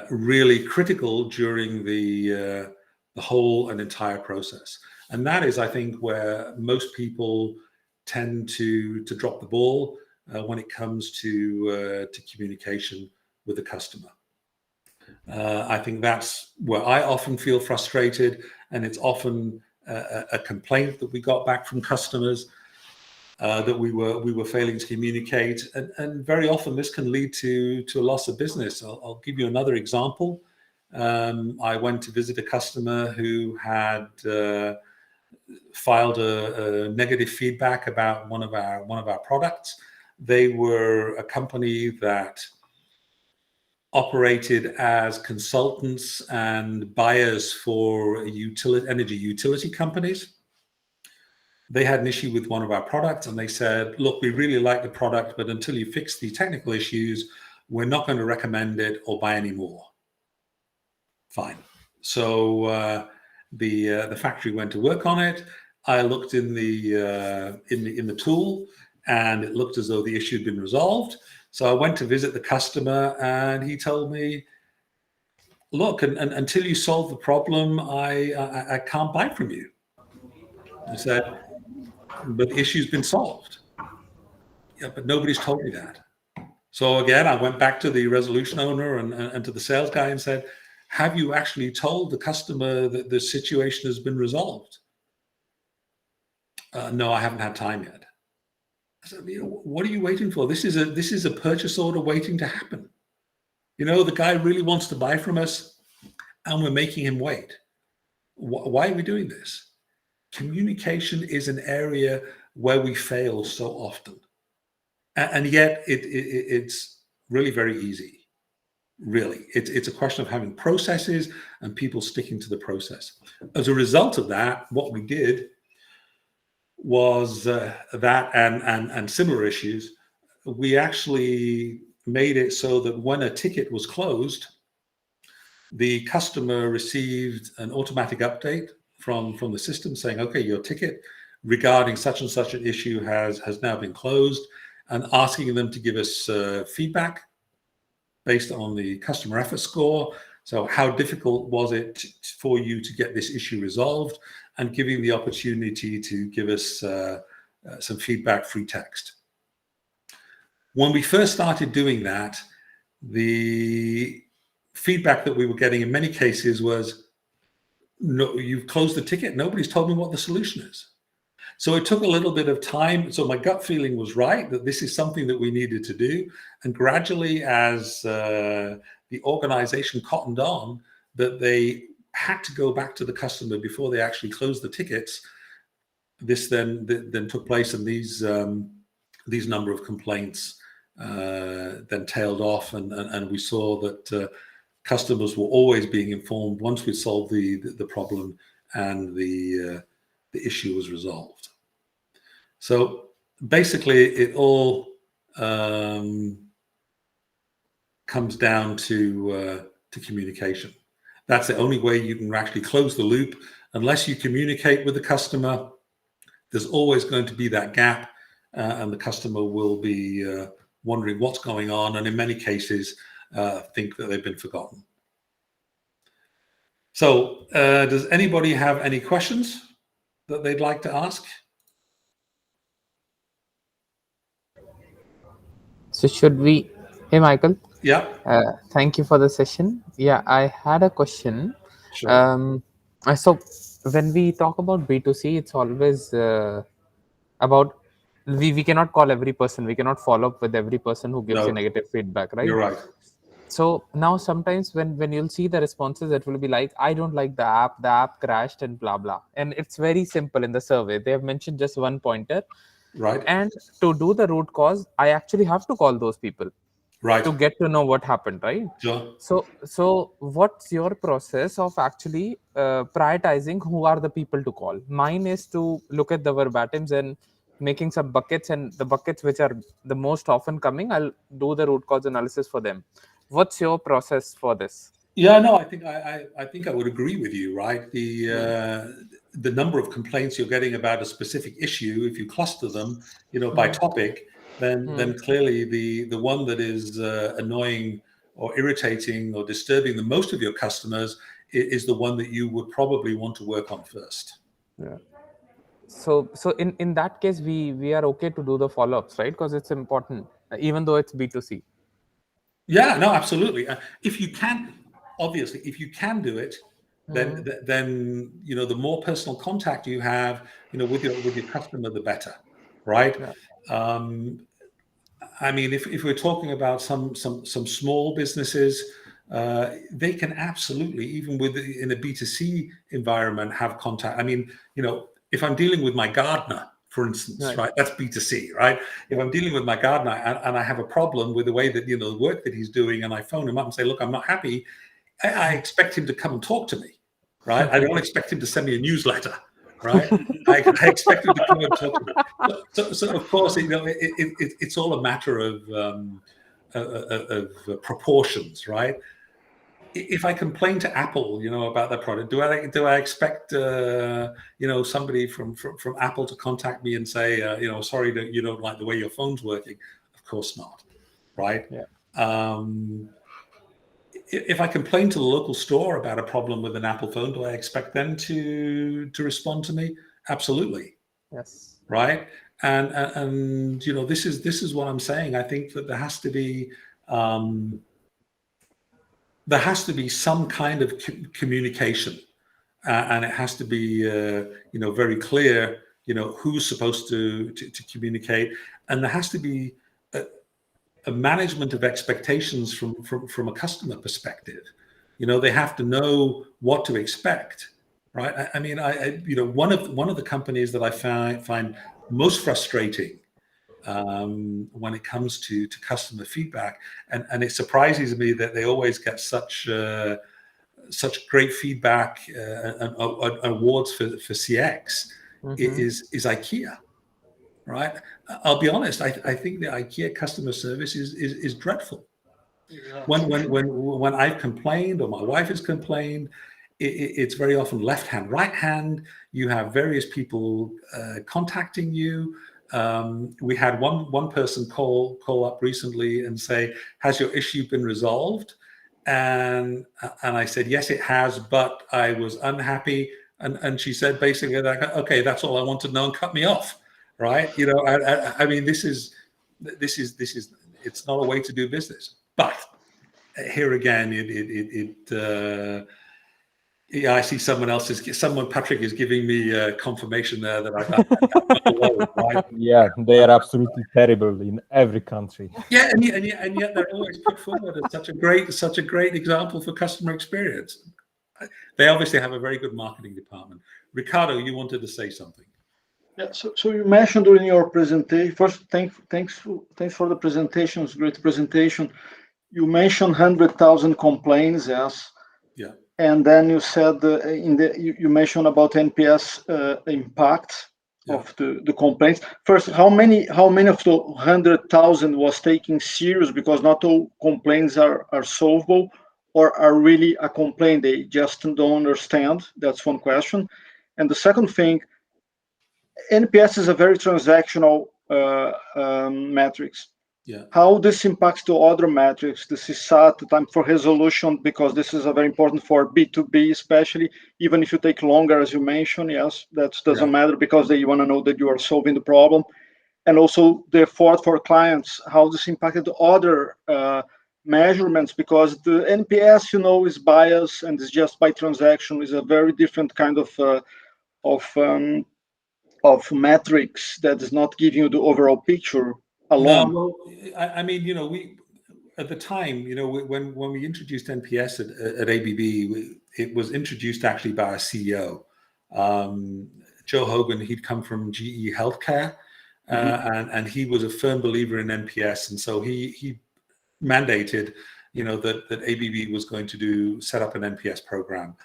really critical during the whole and entire process. And that is, I think, where most people tend to drop the ball when it comes to communication with the customer. I think that's where I often feel frustrated, and it's often a complaint that we got back from customers that we were failing to communicate, and very often this can lead to a loss of business. I'll give you another example. I went to visit a customer who had filed a negative feedback about one of our products. They were a company that operated as consultants and buyers for energy utility companies. They had an issue with one of our products, and they said, look, we really like the product, but until you fix the technical issues, we're not going to recommend it or buy any more. Fine. So the factory went to work on it. I looked in the tool, and it looked as though the issue had been resolved. So I went to visit the customer, and he told me, look, until you solve the problem, I can't buy from you. I said, but the issue's been solved. Yeah, but nobody's told me that. So again, I went back to the resolution owner and to the sales guy and said, have you actually told the customer that the situation has been resolved? No, I haven't had time yet. I said, what are you waiting for? This is a purchase order waiting to happen. The guy really wants to buy from us, and we're making him wait. Why are we doing this? Communication is an area where we fail so often, and yet it's really very easy. Really, it's a question of having processes and people sticking to the process. As a result of that, what we did was that and similar issues, we actually made it so that when a ticket was closed, the customer received an automatic update from the system saying, okay, your ticket regarding such and such an issue has now been closed, and asking them to give us feedback based on the customer effort score. So how difficult was it for you to get this issue resolved, and giving the opportunity to give us some feedback, free text. When we first started doing that, the feedback that we were getting in many cases was, no, you've closed the ticket. Nobody's told me what the solution is. So it took a little bit of time. So my gut feeling was right, that this is something that we needed to do. And gradually, as the organization cottoned on that they had to go back to the customer before they actually closed the tickets, this then took place, and these number of complaints then tailed off, and we saw that customers were always being informed once we solved the problem and the issue was resolved. So basically, it all comes down to communication. That's the only way you can actually close the loop. Unless you communicate with the customer, there's always going to be that gap, and the customer will be wondering what's going on, and in many cases think that they've been forgotten. So does anybody have any questions that they'd like to ask? So should we, hey Michael? Yeah. Thank you for the session. Yeah, I had a question. Sure. So when we talk about B2C, it's always about, we cannot call every person, we cannot follow up with every person who gives No. a negative feedback, right? You're right. So now sometimes when you'll see the responses, it will be like, I don't like the app crashed and blah blah. And it's very simple in the survey. They have mentioned just one pointer. Right. And to do the root cause, I actually have to call those people Right. to get to know what happened, right? Sure. So what's your process of actually prioritizing who are the people to call? Mine is to look at the verbatims and making some buckets, and the buckets which are the most often coming, I'll do the root cause analysis for them. What's your process for this? Yeah, no, I think I would agree with you, right? The number of complaints you're getting about a specific issue, if you cluster them, by topic, then clearly the one that is annoying or irritating or disturbing the most of your customers is the one that you would probably want to work on first. Yeah. So in that case, we are okay to do the follow-ups, right? Because it's important, even though it's B2C. Yeah, no, absolutely. If you can, obviously, if you can do it, then the more personal contact you have, with your customer, the better, right? Yeah. I mean, if we're talking about some small businesses, they can absolutely, even in a B2C environment, have contact. I mean, if I'm dealing with my gardener, for instance, right? That's B2C, right? If I'm dealing with my gardener and I have a problem with the way that, the work that he's doing, and I phone him up and say, look, I'm not happy, I expect him to come and talk to me, right? I don't expect him to send me a newsletter, right? I expect him to come and talk to me. So of course, it's all a matter of proportions, right? If I complain to Apple, about their product, do I expect somebody from Apple to contact me and say, sorry that you don't like the way your phone's working? Of course not, right? Yeah. If I complain to the local store about a problem with an Apple phone, do I expect them to respond to me? Absolutely. Yes. Right. And this is what I'm saying. I think that there has to be some kind of communication, and it has to be very clear who's supposed to communicate, and there has to be a management of expectations from a customer perspective. They have to know what to expect, right? I mean, one of the companies that I find most frustrating when it comes to customer feedback, and it surprises me that they always get such great feedback and awards for CX, is IKEA, right? I'll be honest, I think the IKEA customer service is dreadful. Yeah. When I've complained or my wife has complained, it's very often left hand, right hand. You have various people contacting you. We had one person call up recently and say, has your issue been resolved? And I said, yes, it has, but I was unhappy. And she said basically, like, okay, that's all I want to know, and cut me off. Right? I mean, this is it's not a way to do business. But here again, I see Patrick is giving me confirmation there that I got right? Yeah, they are absolutely terrible in every country. Yeah, and yet they're always put forward as such a great example for customer experience. They obviously have a very good marketing department. Ricardo, you wanted to say something. Yeah, so you mentioned during your presentation, first, thanks for the presentation. It's a great presentation. You mentioned 100,000 complaints, yes. Yeah. And then you said you mentioned about NPS impact of the complaints. First, how many of the 100,000 was taken serious, because not all complaints are solvable, or are really a complaint they just don't understand? That's one question. And the second thing, NPS is a very transactional metrics. Yeah. How this impacts to other metrics, the CSAT, the time for resolution, because this is a very important for B2B, especially, even if you take longer, as you mentioned, yes, that doesn't matter, because they want to know that you are solving the problem. And also the effort for clients, how this impacted other measurements, because the NPS, is biased and is just by transaction, is a very different kind of metrics that is not giving you the overall picture alone. No, well, I mean, at the time, when we introduced NPS at ABB, it was introduced actually by our CEO, Joe Hogan. He'd come from GE Healthcare, and he was a firm believer in NPS, and so he mandated, that ABB was going to set up an NPS program.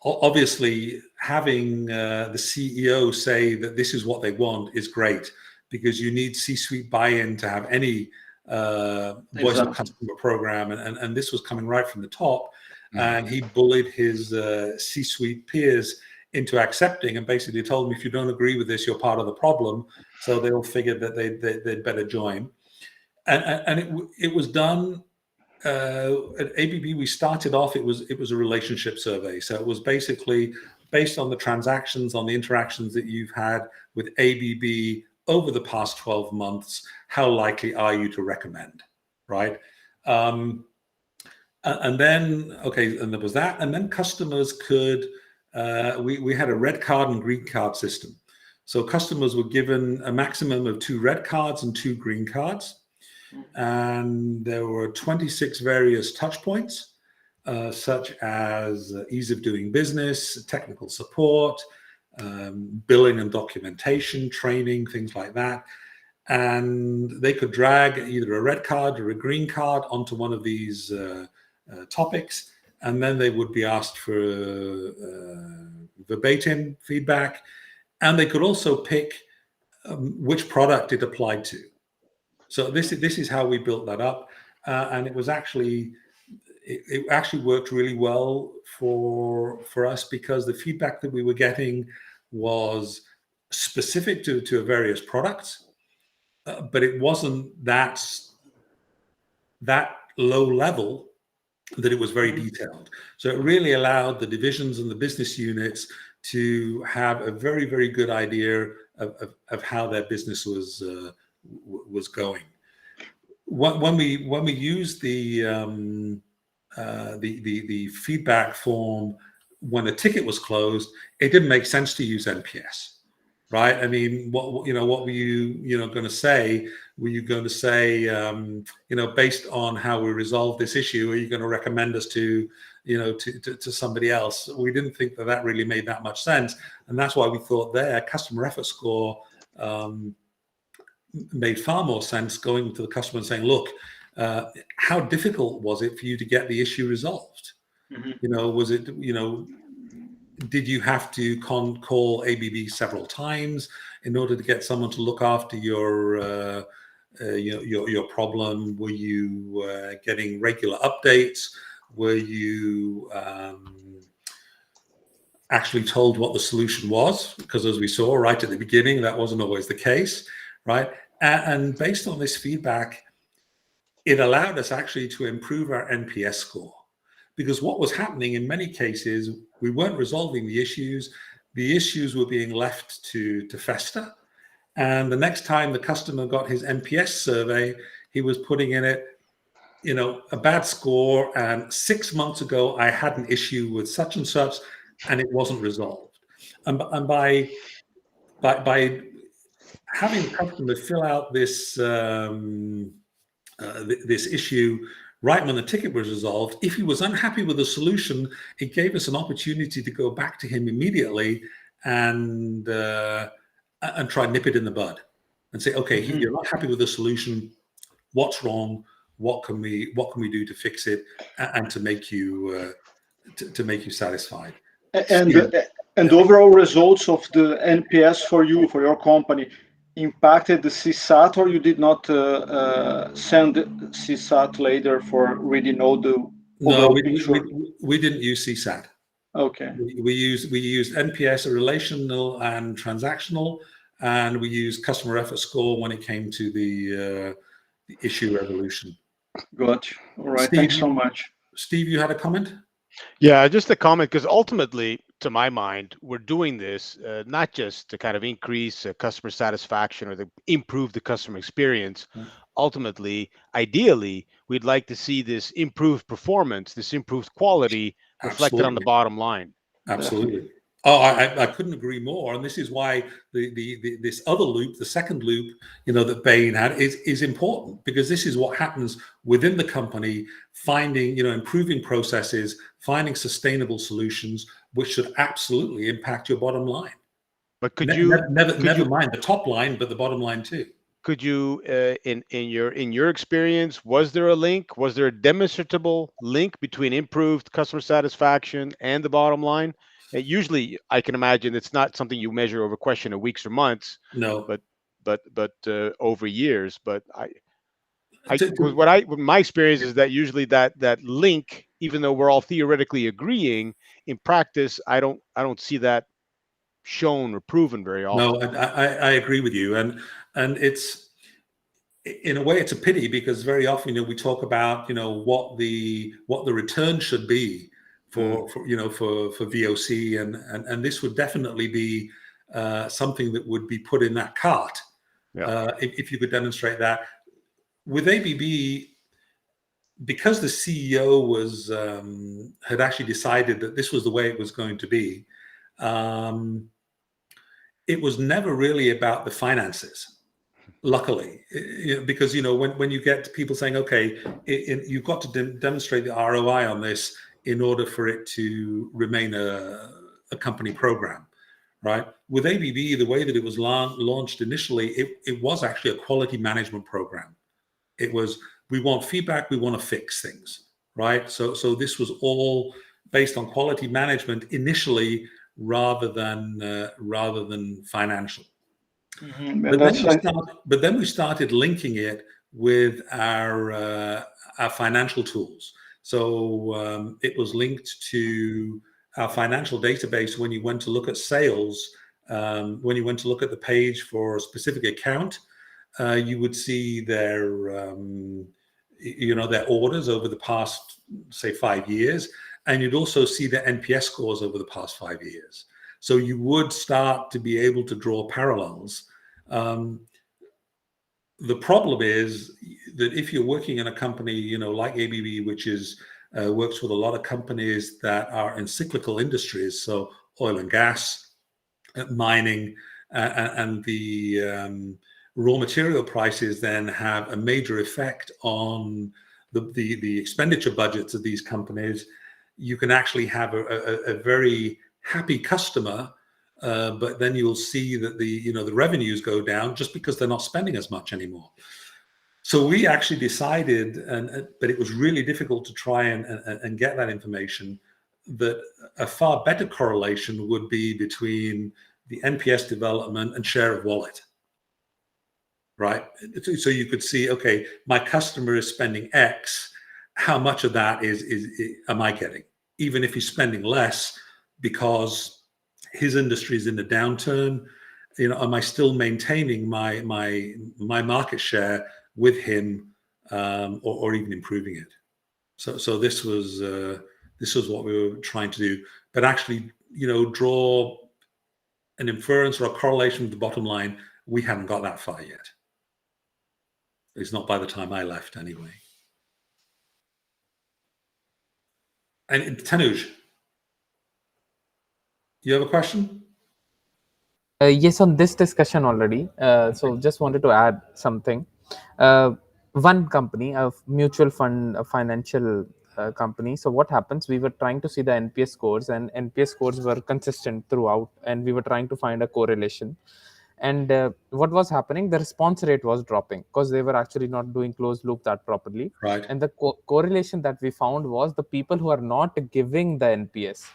Obviously, having the CEO say that this is what they want is great, because you need C-suite buy-in to have any voice of customer program, and this was coming right from the top. And he bullied his C-suite peers into accepting, and basically told them, if you don't agree with this, you're part of the problem. So they all figured that they'd better join, and it was done. At ABB, we started off, it was a relationship survey. So it was basically based on the transactions, on the interactions that you've had with ABB over the past 12 months, how likely are you to recommend, right? And then, and there was that. And then customers could, we had a red card and green card system. So customers were given a maximum of 2 red cards and 2 green cards. And there were 26 various touch points, such as ease of doing business, technical support, billing and documentation, training, things like that. And they could drag either a red card or a green card onto one of these topics, and then they would be asked for verbatim feedback. And they could also pick which product it applied to. So this is how we built that up, and it actually worked really well for us, because the feedback that we were getting was specific to various products, but it wasn't that low level that it was very detailed. So it really allowed the divisions and the business units to have a very, very good idea of how their business was going. When we used the feedback form when a ticket was closed, it didn't make sense to use NPS, right? I mean, what were you going to say? Were you going to say, based on how we resolved this issue, are you going to recommend us to somebody else? We didn't think that really made that much sense, and that's why we thought their customer effort score made far more sense, going to the customer and saying, look, how difficult was it for you to get the issue resolved? Was it, did you have to call ABB several times in order to get someone to look after your problem? Were you getting regular updates? Were you actually told what the solution was? Because as we saw right at the beginning, that wasn't always the case, right? And based on this feedback, it allowed us actually to improve our NPS score. Because what was happening in many cases, we weren't resolving the issues. The issues were being left to fester. And the next time the customer got his NPS survey, he was putting in it, a bad score. And 6 months ago, I had an issue with such and such, and it wasn't resolved. And by having the customer fill out this this issue right when the ticket was resolved, if he was unhappy with the solution, it gave us an opportunity to go back to him immediately and try and nip it in the bud and say, okay, you're not happy with the solution. What's wrong? What can we do to fix it and to make you satisfied? And the overall results of the NPS for your company impacted the CSAT, or you did not send CSAT later for really know the overall picture? We didn't use CSAT. Okay. We used NPS, a relational and transactional, and we used customer effort score when it came to the issue resolution. Good. All right. Steve, Thanks so much. Steve, you had a comment? Yeah, just a comment, because ultimately, to my mind, we're doing this not just to kind of increase customer satisfaction or to improve the customer experience. Ultimately, ideally, we'd like to see this improved performance, this improved quality reflected on the bottom line. Absolutely. Oh, I couldn't agree more, and this is why this other loop, the second loop, that Bain had, is important, because this is what happens within the company, finding, improving processes, finding sustainable solutions, which should absolutely impact your bottom line. But could never mind the top line, but the bottom line too. Could you, in your experience, was there a link? Was there a demonstrable link between improved customer satisfaction and the bottom line? Usually, I can imagine it's not something you measure over a question of weeks or months. No, but over years. But my experience is that usually that link, even though we're all theoretically agreeing, in practice, I don't see that shown or proven very often. No, I agree with you, and it's, in a way, it's a pity, because very often we talk about what the return should be for VOC, and this would definitely be something that would be put in that cart. Yeah. If you could demonstrate that with ABB, because the CEO had actually decided that this was the way it was going to be. It was never really about the finances, luckily, because when you get people saying, okay, you've got to demonstrate the ROI on this in order for it to remain a company program, right? With ABB, the way that it was launched initially, it was actually a quality management program. It was, we want feedback, we want to fix things, right? So this was all based on quality management initially, rather than financial. Mm-hmm. But then we started linking it with our financial tools. So it was linked to our financial database. When you went to look at sales, when you went to look at the page for a specific account, you would see their orders over the past, say, 5 years. And you'd also see the NPS scores over the past 5 years. So you would start to be able to draw parallels. The problem is that if you're working in a company, like ABB, which works with a lot of companies that are in cyclical industries, so oil and gas, mining, and the raw material prices then have a major effect on the expenditure budgets of these companies. You can actually have a very happy customer, but then you'll see that the revenues go down just because they're not spending as much anymore. So we actually decided, but it was really difficult to try and get that information, that a far better correlation would be between the NPS development and share of wallet, right? So you could see, okay, my customer is spending X. How much of that am I getting? Even if he's spending less because his industry is in a downturn, am I still maintaining my market share with him, or even improving it? So this was what we were trying to do, but actually, draw an inference or a correlation with the bottom line. We haven't got that far yet. It's not by the time I left, anyway. And Tanuj, you have a question? Yes, on this discussion already. So just wanted to add something. One company, a mutual fund, a financial company. So what happens? We were trying to see the NPS scores, and NPS scores were consistent throughout, and we were trying to find a correlation. And what was happening? The response rate was dropping because they were actually not doing closed loop that properly. Right. And the correlation that we found was the people who are not giving the NPS,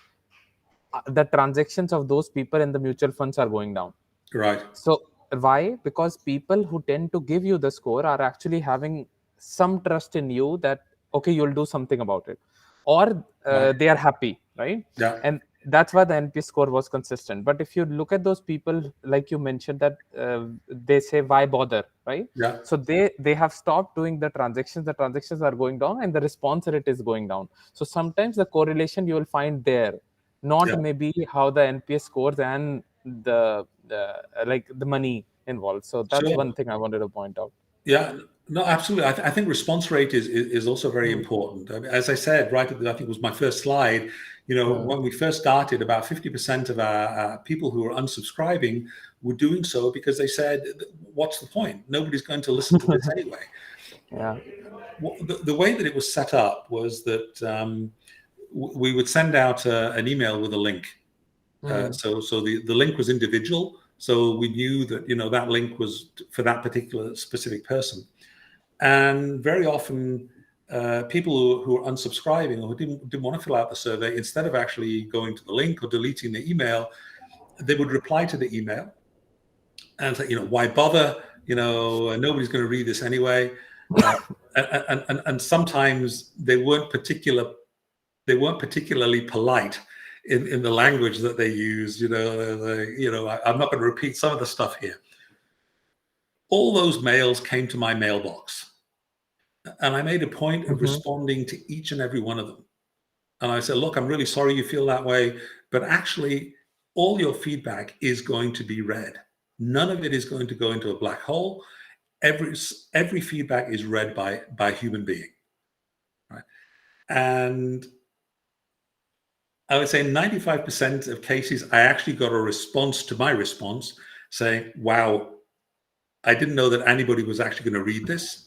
the transactions of those people in the mutual funds are going down. Right. So why? Because people who tend to give you the score are actually having some trust in you that, okay, you'll do something about it, or they are happy, right? Yeah. And that's why the NPS score was consistent. But if you look at those people, like you mentioned, that they say, why bother, right? Yeah. So they have stopped doing the transactions are going down, and the response rate is going down. So sometimes the correlation you will find there, not maybe how the NPS scores and the money involved. So that's one thing I wanted to point out. Yeah, no, absolutely. I think response rate is also very important. As I said, right, I think it was my first slide, When we first started, about 50% of our people who were unsubscribing were doing so because they said, what's the point? Nobody's going to listen to this anyway. Yeah. The way that it was set up was that we would send out an email with a link. So the link was individual. So we knew that, that link was for that particular specific person. And very often people who are unsubscribing or who didn't want to fill out the survey, instead of actually going to the link or deleting the email, they would reply to the email and say, why bother? Nobody's going to read this anyway. And sometimes they weren't particularly polite in the language that they used. I'm not going to repeat some of the stuff here. All those mails came to my mailbox. And I made a point of responding to each and every one of them. And I said, look, I'm really sorry you feel that way, but actually all your feedback is going to be read. None of it is going to go into a black hole. Every feedback is read by a human being, right? And I would say 95% of cases, I actually got a response to my response saying, wow, I didn't know that anybody was actually going to read this.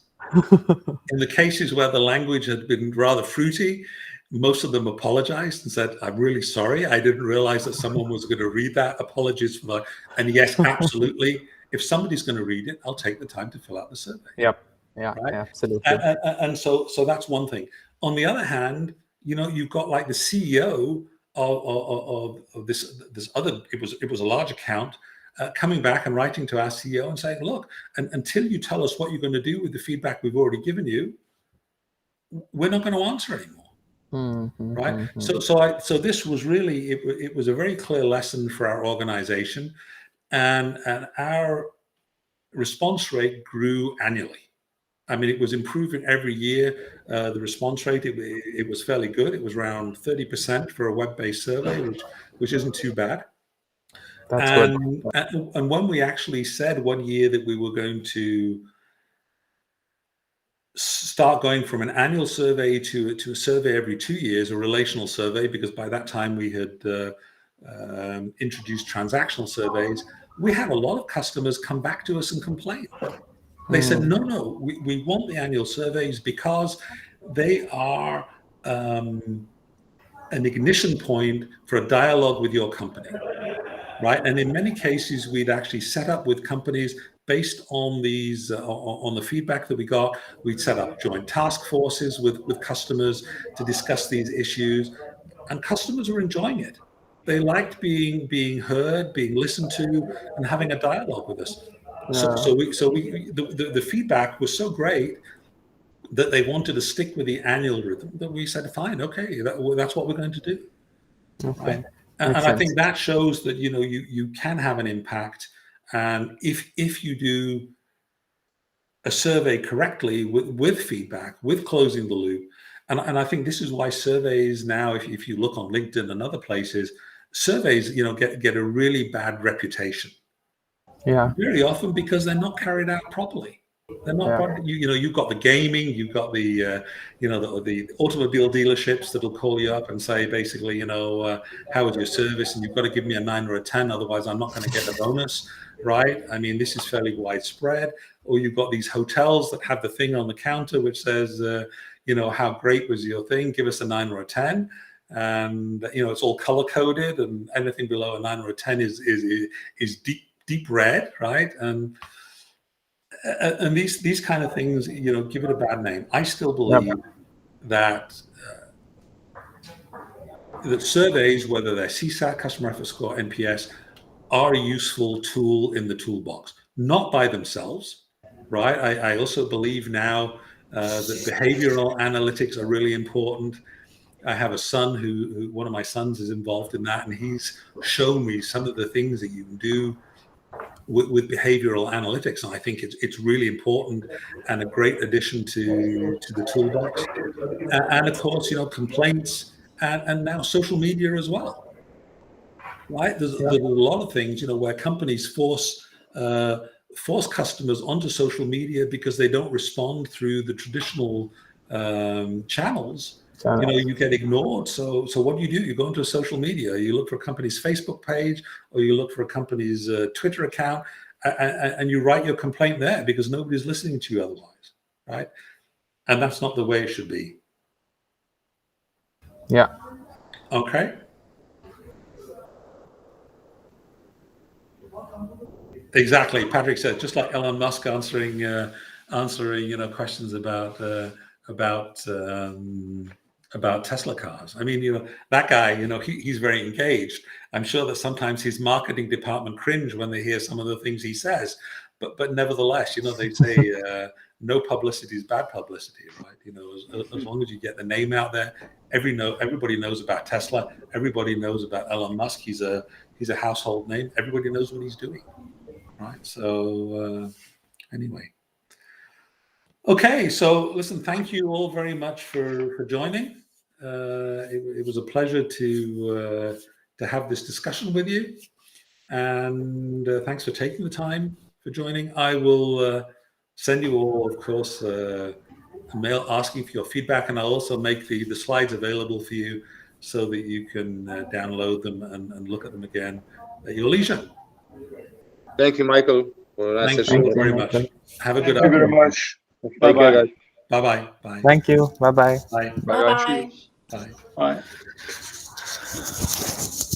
In the cases where the language had been rather fruity, most of them apologized and said, I'm really sorry. I didn't realize that someone was going to read that. Apologies for that. And yes, absolutely. If somebody's going to read it, I'll take the time to fill out the survey. Yep. Yeah, right? Absolutely. And so that's one thing. On the other hand, you've got like the CEO of this other, it was a large account, coming back and writing to our CEO and saying, look, until you tell us what you're going to do with the feedback we've already given you, we're not going to answer anymore. Right? So this was really, it was a very clear lesson for our organization, and our response rate grew annually. I mean, it was improving every year. The response rate, it was fairly good. It was around 30% for a web-based survey, which isn't too bad. That's good. And when we actually said one year that we were going to start going from an annual survey to a survey every 2 years, a relational survey, because by that time we had introduced transactional surveys, we had a lot of customers come back to us and complain. They said, no, we want the annual surveys because they are an ignition point for a dialogue with your company. Right, and in many cases, we'd actually set up with companies based on these, on the feedback that we got. We'd set up joint task forces with customers to discuss these issues, and customers were enjoying it. They liked being heard, being listened to, and having a dialogue with us. So the feedback was so great that they wanted to stick with the annual rhythm. That we said, fine, okay, that's what we're going to do. Okay. Right? And I think that shows that you can have an impact, and if you do a survey correctly with feedback, with closing the loop, and I think this is why surveys now, if you look on LinkedIn and other places, surveys get a really bad reputation. Yeah. Very often because they're not carried out properly. They're not. You've got the gaming, you've got the the automobile dealerships that'll call you up and say basically, how was your service, and you've got to give me a 9 or a 10, otherwise I'm not going to get a bonus, right? I mean, this is fairly widespread. Or you've got these hotels that have the thing on the counter which says, how great was your thing? Give us a 9 or a 10, and it's all color coded, and anything below a 9 or a 10 is deep red, right? And these kind of things, give it a bad name. I still believe that that surveys, whether they're CSAT, customer effort score, NPS, are a useful tool in the toolbox, not by themselves, right? I also believe now that behavioral analytics are really important. I have a son who one of my sons is involved in that, and he's shown me some of the things that you can do with behavioral analytics, and I think it's really important and a great addition to the toolbox. And of course, complaints and now social media as well, right? There's a lot of things, where companies force customers onto social media because they don't respond through the traditional channels. you get ignored. So what do? You go into social media, you look for a company's Facebook page, or you look for a company's Twitter account, and you write your complaint there because nobody's listening to you otherwise, right? And that's not the way it should be. Yeah. Okay. Exactly. Patrick said, just like Elon Musk answering questions about Tesla cars. I mean, that guy, he's very engaged. I'm sure that sometimes his marketing department cringe when they hear some of the things he says, but nevertheless, they say no publicity is bad publicity, right? As long as you get the name out there, everybody knows about Tesla. Everybody knows about Elon Musk. He's a household name. Everybody knows what he's doing, right? So anyway. Okay, so listen, thank you all very much for joining. It was a pleasure to have this discussion with you, and thanks for taking the time for joining. I will send you all, of course, a mail asking for your feedback, and I'll also make the slides available for you so that you can download them and look at them again at your leisure. Thank you, Michael, for a nice Thank session. you very much. Have a good Thank you very afternoon. much. Take care, guys. Bye-bye. Bye. Thank you. Bye-bye. Bye. Bye. Bye. Bye.